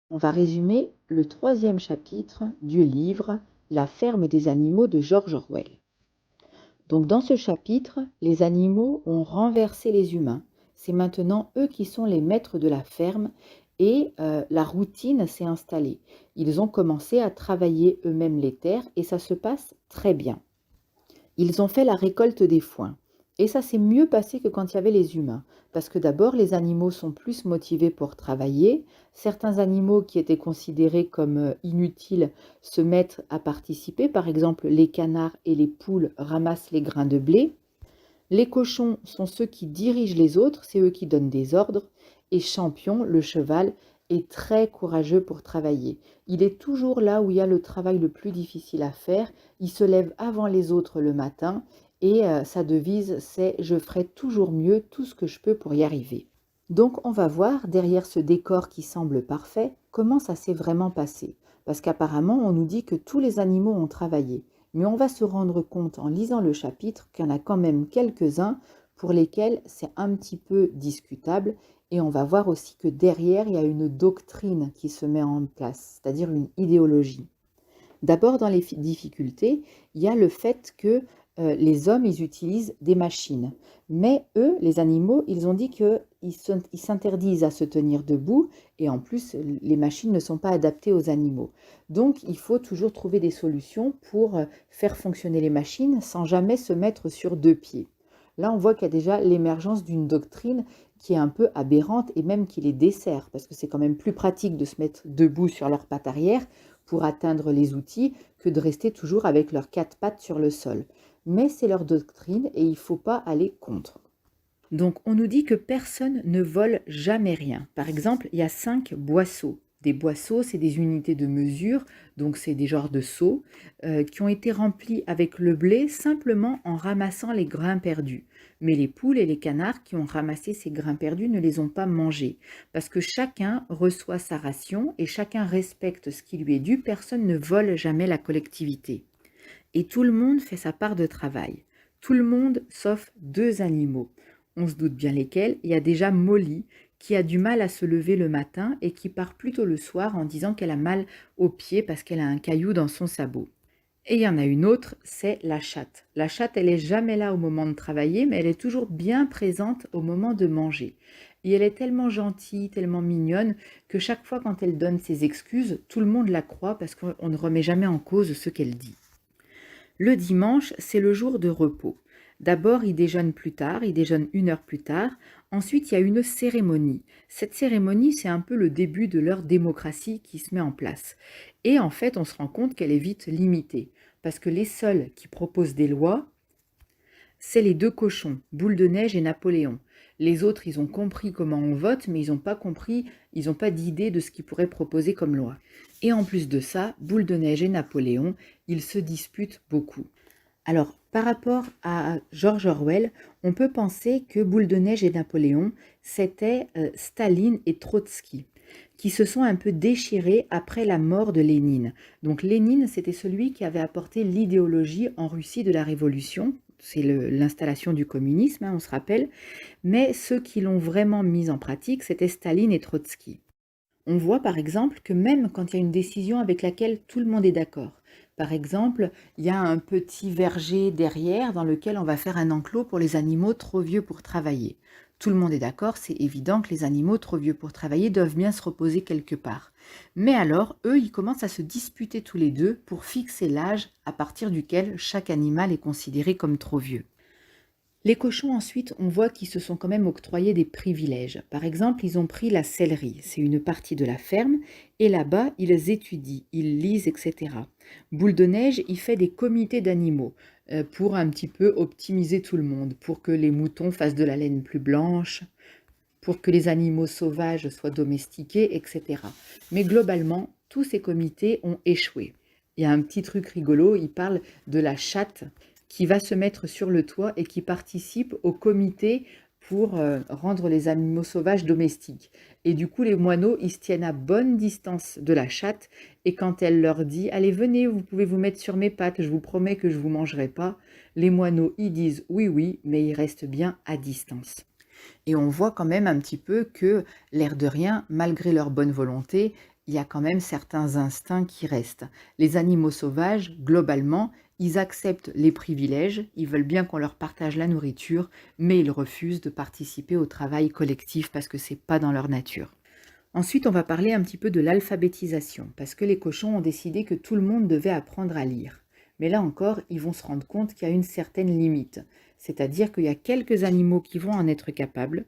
On va résumer le troisième chapitre du livre La ferme des animaux de George Orwell. Donc dans ce chapitre, les animaux ont renversé les humains. C'est maintenant eux qui sont les maîtres de la ferme et la routine s'est installée. Ils ont commencé à travailler eux-mêmes les terres et ça se passe très bien. Ils ont fait la récolte des foins. Et ça s'est mieux passé que quand il y avait les humains. Parce que d'abord, les animaux sont plus motivés pour travailler. Certains animaux qui étaient considérés comme inutiles se mettent à participer. Par exemple, les canards et les poules ramassent les grains de blé. Les cochons sont ceux qui dirigent les autres, c'est eux qui donnent des ordres. Et Champion, le cheval, est très courageux pour travailler. Il est toujours là où il y a le travail le plus difficile à faire. Il se lève avant les autres le matin et sa devise c'est « Je ferai toujours mieux tout ce que je peux pour y arriver ». Donc on va voir, derrière ce décor qui semble parfait, comment ça s'est vraiment passé. Parce qu'apparemment, on nous dit que tous les animaux ont travaillé. Mais on va se rendre compte en lisant le chapitre qu'il y en a quand même quelques-uns pour lesquels c'est un petit peu discutable. Et on va voir aussi que derrière, il y a une doctrine qui se met en place, c'est-à-dire une idéologie. D'abord, dans les difficultés, il y a le fait que les hommes, ils utilisent des machines. Mais eux, les animaux, ils ont dit qu'ils s'interdisent à se tenir debout et en plus, les machines ne sont pas adaptées aux animaux. Donc, il faut toujours trouver des solutions pour faire fonctionner les machines sans jamais se mettre sur deux pieds. Là, on voit qu'il y a déjà l'émergence d'une doctrine qui est un peu aberrante et même qui les dessert, parce que c'est quand même plus pratique de se mettre debout sur leurs pattes arrière pour atteindre les outils que de rester toujours avec leurs quatre pattes sur le sol. Mais c'est leur doctrine et il ne faut pas aller contre. Donc on nous dit que personne ne vole jamais rien. Par exemple, il y a 5 boisseaux. Des boisseaux, c'est des unités de mesure, donc c'est des genres de seaux, qui ont été remplis avec le blé simplement en ramassant les grains perdus. Mais les poules et les canards qui ont ramassé ces grains perdus ne les ont pas mangés, parce que chacun reçoit sa ration et chacun respecte ce qui lui est dû, personne ne vole jamais la collectivité. Et tout le monde fait sa part de travail. Tout le monde sauf 2 animaux. On se doute bien lesquels. Il y a déjà Molly qui a du mal à se lever le matin et qui part plutôt le soir en disant qu'elle a mal aux pieds parce qu'elle a un caillou dans son sabot. Et il y en a une autre, c'est la chatte. La chatte, elle est jamais là au moment de travailler, mais elle est toujours bien présente au moment de manger. Et elle est tellement gentille, tellement mignonne, que chaque fois quand elle donne ses excuses, tout le monde la croit parce qu'on ne remet jamais en cause ce qu'elle dit. Le dimanche, c'est le jour de repos. D'abord, ils déjeunent plus tard, ils déjeunent 1 heure plus tard. Ensuite, il y a une cérémonie. Cette cérémonie, c'est un peu le début de leur démocratie qui se met en place. Et en fait, on se rend compte qu'elle est vite limitée. Parce que les seuls qui proposent des lois, c'est les 2 cochons, Boule de Neige et Napoléon. Les autres, ils ont compris comment on vote, mais ils n'ont pas compris, ils n'ont pas d'idée de ce qu'ils pourraient proposer comme loi. Et en plus de ça, Boule de Neige et Napoléon, ils se disputent beaucoup. Alors, par rapport à George Orwell, on peut penser que Boule de Neige et Napoléon, c'était Staline et Trotsky, qui se sont un peu déchirés après la mort de Lénine. Donc Lénine, c'était celui qui avait apporté l'idéologie en Russie de la Révolution, c'est l'installation du communisme, hein, on se rappelle, mais ceux qui l'ont vraiment mis en pratique, c'était Staline et Trotsky. On voit par exemple que même quand il y a une décision avec laquelle tout le monde est d'accord, par exemple, il y a un petit verger derrière dans lequel on va faire un enclos pour les animaux trop vieux pour travailler. Tout le monde est d'accord, c'est évident que les animaux trop vieux pour travailler doivent bien se reposer quelque part. Mais alors, eux, ils commencent à se disputer tous les deux pour fixer l'âge à partir duquel chaque animal est considéré comme trop vieux. Les cochons, ensuite, on voit qu'ils se sont quand même octroyés des privilèges. Par exemple, ils ont pris la sellerie, c'est une partie de la ferme, et là-bas, ils étudient, ils lisent, etc. Boule de Neige, il fait des comités d'animaux pour un petit peu optimiser tout le monde, pour que les moutons fassent de la laine plus blanche, pour que les animaux sauvages soient domestiqués, etc. Mais globalement, tous ces comités ont échoué. Il y a un petit truc rigolo, il parle de la chatte qui va se mettre sur le toit et qui participe au comité pour rendre les animaux sauvages domestiques. Et du coup, les moineaux, ils se tiennent à bonne distance de la chatte, et quand elle leur dit « Allez, venez, vous pouvez vous mettre sur mes pattes, je vous promets que je ne vous mangerai pas », les moineaux, ils disent « Oui, oui », mais ils restent bien à distance. Et on voit quand même un petit peu que, l'air de rien, malgré leur bonne volonté, il y a quand même certains instincts qui restent. Les animaux sauvages, globalement, ils acceptent les privilèges, ils veulent bien qu'on leur partage la nourriture, mais ils refusent de participer au travail collectif parce que c'est pas dans leur nature. Ensuite, on va parler un petit peu de l'alphabétisation, parce que les cochons ont décidé que tout le monde devait apprendre à lire. Mais là encore, ils vont se rendre compte qu'il y a une certaine limite, c'est-à-dire qu'il y a quelques animaux qui vont en être capables.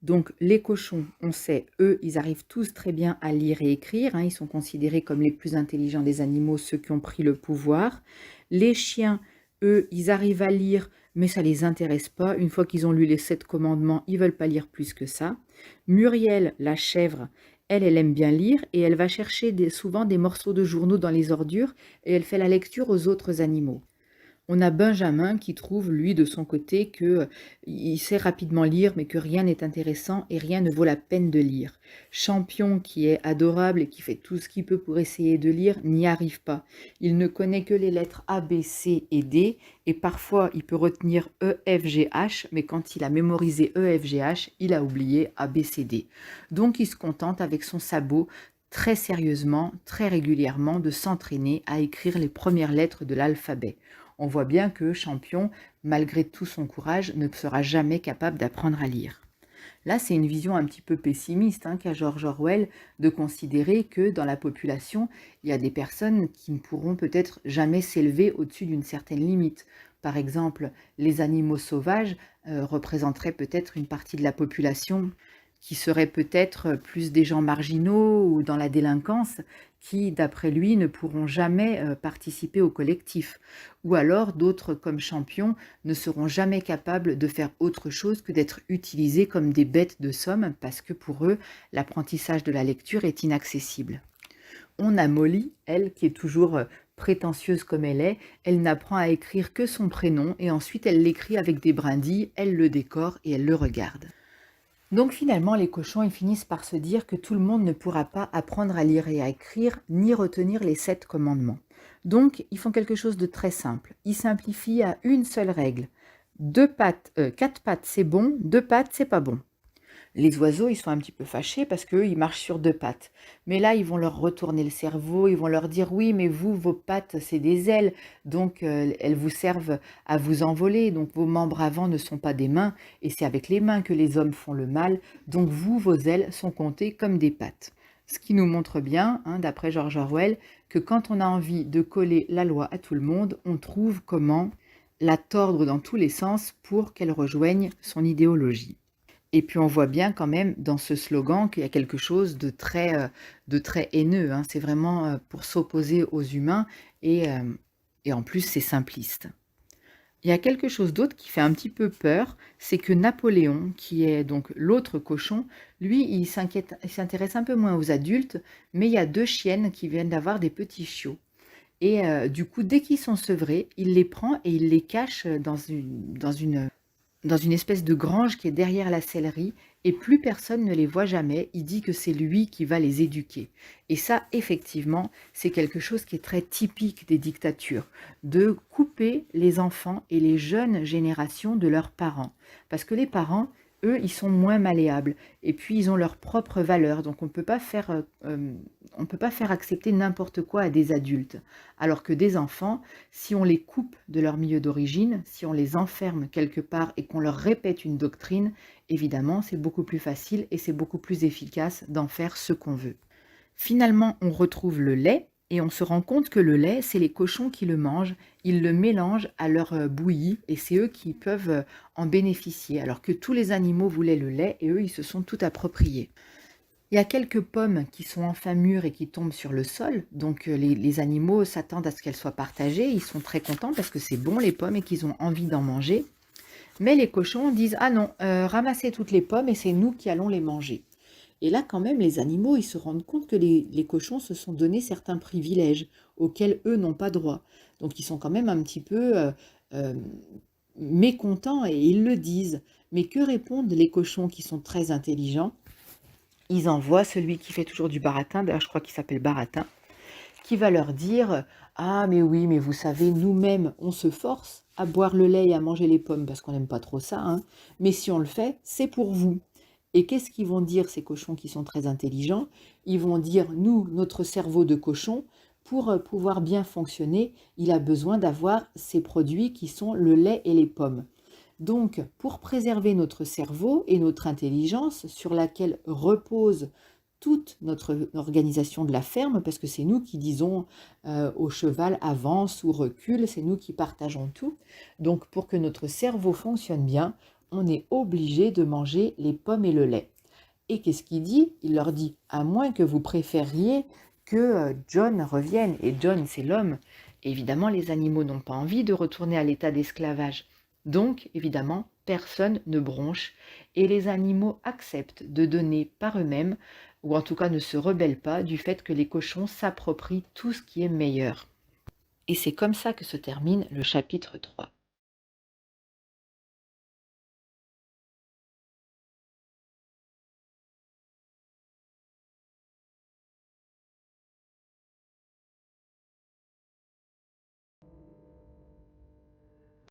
Donc les cochons, on sait, eux, ils arrivent tous très bien à lire et écrire, hein, ils sont considérés comme les plus intelligents des animaux, ceux qui ont pris le pouvoir. Les chiens, eux, ils arrivent à lire, mais ça ne les intéresse pas. Une fois qu'ils ont lu les 7 commandements, ils ne veulent pas lire plus que ça. Muriel, la chèvre, elle aime bien lire et elle va chercher souvent des morceaux de journaux dans les ordures et elle fait la lecture aux autres animaux. On a Benjamin qui trouve, lui, de son côté, que il sait rapidement lire, mais que rien n'est intéressant et rien ne vaut la peine de lire. Champion, qui est adorable et qui fait tout ce qu'il peut pour essayer de lire, n'y arrive pas. Il ne connaît que les lettres A, B, C et D, et parfois il peut retenir E, F, G, H, mais quand il a mémorisé E, F, G, H, il a oublié A, B, C, D. Donc il se contente avec son sabot, très sérieusement, très régulièrement, de s'entraîner à écrire les premières lettres de l'alphabet. On voit bien que Champion, malgré tout son courage, ne sera jamais capable d'apprendre à lire. Là, c'est une vision un petit peu pessimiste qu'a George Orwell de considérer que dans la population, il y a des personnes qui ne pourront peut-être jamais s'élever au-dessus d'une certaine limite. Par exemple, les animaux sauvages représenteraient peut-être une partie de la population qui seraient peut-être plus des gens marginaux ou dans la délinquance, qui, d'après lui, ne pourront jamais participer au collectif. Ou alors, d'autres, comme Champion, ne seront jamais capables de faire autre chose que d'être utilisés comme des bêtes de somme, parce que pour eux, l'apprentissage de la lecture est inaccessible. On a Molly, elle, qui est toujours prétentieuse comme elle n'apprend à écrire que son prénom, et ensuite elle l'écrit avec des brindilles, elle le décore et elle le regarde. Donc finalement, les cochons, ils finissent par se dire que tout le monde ne pourra pas apprendre à lire et à écrire, ni retenir les 7 commandements. Donc, ils font quelque chose de très simple. Ils simplifient à une seule règle. 4 pattes, c'est bon, 2 pattes, c'est pas bon. Les oiseaux, ils sont un petit peu fâchés parce qu'eux, ils marchent sur 2 pattes. Mais là, ils vont leur retourner le cerveau, ils vont leur dire: «Oui, mais vous, vos pattes, c'est des ailes, donc elles vous servent à vous envoler, donc vos membres avant ne sont pas des mains, et c'est avec les mains que les hommes font le mal, donc vous, vos ailes sont comptées comme des pattes». Ce qui nous montre bien, d'après George Orwell, que quand on a envie de coller la loi à tout le monde, on trouve comment la tordre dans tous les sens pour qu'elle rejoigne son idéologie. Et puis on voit bien quand même dans ce slogan qu'il y a quelque chose de très haineux, C'est vraiment pour s'opposer aux humains et en plus c'est simpliste. Il y a quelque chose d'autre qui fait un petit peu peur, c'est que Napoléon, qui est donc l'autre cochon, lui, il s'intéresse un peu moins aux adultes, mais il y a 2 chiennes qui viennent d'avoir des petits chiots. Et du coup, dès qu'ils sont sevrés, il les prend et il les cache dans une espèce de grange qui est derrière la sellerie, et plus personne ne les voit jamais. Il dit que c'est lui qui va les éduquer. Et ça, effectivement, c'est quelque chose qui est très typique des dictatures, de couper les enfants et les jeunes générations de leurs parents. Parce que les parents, eux, ils sont moins malléables, et puis ils ont leurs propres valeurs, donc on ne peut pas faire accepter n'importe quoi à des adultes. Alors que des enfants, si on les coupe de leur milieu d'origine, si on les enferme quelque part et qu'on leur répète une doctrine, évidemment, c'est beaucoup plus facile et c'est beaucoup plus efficace d'en faire ce qu'on veut. Finalement, on retrouve le lait et on se rend compte que le lait, c'est les cochons qui le mangent. Ils le mélangent à leur bouillie et c'est eux qui peuvent en bénéficier, alors que tous les animaux voulaient le lait et eux, ils se sont tout appropriés. Il y a quelques pommes qui sont enfin mûres et qui tombent sur le sol, donc les animaux s'attendent à ce qu'elles soient partagées. Ils sont très contents parce que c'est bon les pommes et qu'ils ont envie d'en manger. Mais les cochons disent: «Ah non, ramassez toutes les pommes et c'est nous qui allons les manger». Et là, quand même, les animaux, ils se rendent compte que les cochons se sont donné certains privilèges auxquels eux n'ont pas droit. Donc ils sont quand même un petit peu euh, mécontents et ils le disent. Mais que répondent les cochons qui sont très intelligents? Ils envoient celui qui fait toujours du baratin, d'ailleurs je crois qu'il s'appelle Baratin, qui va leur dire: «Ah mais oui, mais vous savez, nous-mêmes, on se force à boire le lait et à manger les pommes parce qu'on n'aime pas trop ça, mais si on le fait, c'est pour vous. Et qu'est-ce qu'ils vont dire, ces cochons qui sont très intelligents? Ils vont dire, nous, notre cerveau de cochon, pour pouvoir bien fonctionner, il a besoin d'avoir ces produits qui sont le lait et les pommes. Donc, pour préserver notre cerveau et notre intelligence sur laquelle repose toute notre organisation de la ferme, parce que c'est nous qui disons au cheval avance ou recule, c'est nous qui partageons tout. Donc, pour que notre cerveau fonctionne bien, on est obligé de manger les pommes et le lait. Et qu'est-ce qu'il dit? Il leur dit, à moins que vous préfériez que John revienne. Et John, c'est l'homme. Évidemment, les animaux n'ont pas envie de retourner à l'état d'esclavage. Donc, évidemment, personne ne bronche et les animaux acceptent de donner par eux-mêmes, ou en tout cas ne se rebellent pas du fait que les cochons s'approprient tout ce qui est meilleur. Et c'est comme ça que se termine le chapitre 3.